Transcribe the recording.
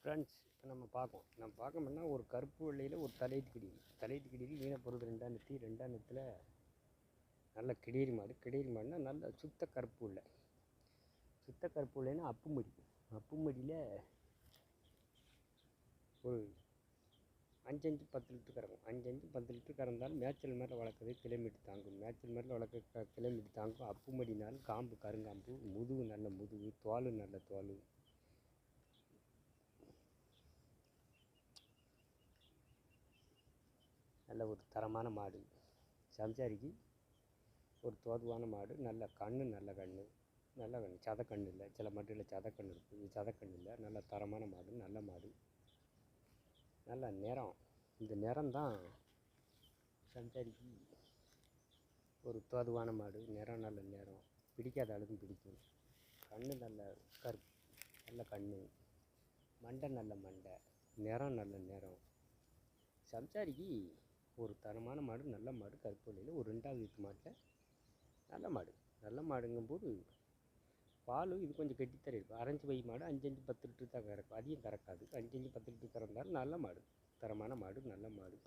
Friends, இப்போ நம்ம பார்க்கணும்னா ஒரு கருப்பு வெள்ளையில் ஒரு தலையீத்து கிடீரி வீணை போகிறது ரெண்டாம் நெத்தில் நல்ல கிடேரி மாடுனா நல்ல சுத்த கருப்பு உள்ளைன்னா அப்பு மடியில் ஒரு 5 10 லிட்டர் கறக்கும். 5 10 லிட்டர் கறந்தாலும் மேய்ச்சல் மேலே வளர்க்குறது கிலோமீட்டர் தாங்கும். மேய்ச்சல் மேலே வளர்க்க கிலோமீட்டர் தாங்கும். அப்பு மடினாலும் காம்பு கருங்காம்பு, முதுகு நல்ல முதுகு, தோல் நல்ல தோல். நல்ல ஒரு தரமான மாடு. சம்சாரிக்கு ஒரு தோதுவான மாடு. நல்ல கண்ணு சதக்கண்ணு இல்லை. சில மாட்டுகளில் சதக்கண்ணு இருக்குது, இது சதக்கண்ணு இல்லை. நல்ல தரமான மாடு, நல்ல மாடு, நல்ல நிறம். இந்த நிறம்தான் சம்சாரிக்கு ஒரு தோதுவான மாடு. நிறம் நல்ல நிறம், பிடிக்காத அளவுக்கு பிடிக்கும். கண்ணு நல்ல கருப்பு, நல்ல கண்ணு, மண்டை நல்ல மண்டை, நிறம் நல்ல நிறம். சம்சாரிக்கு ஒரு தரமான மாடு, நல்ல மாடு. கருப்பு வெள்ளையில் ஒரு 2வது ஈத்து மாட்டில் நல்ல மாடுங்கும்போது பால் இது கொஞ்சம் கெட்டித்தரை இருக்கும். அரைஞ்சி வை மாடு 5 10 லிட்டர் தான் கறக்கும். அதிகம் கறக்காது. 5 10 லிட்டர் கறந்தாலும் நல்ல மாடு, தரமான மாடு, நல்ல மாடு.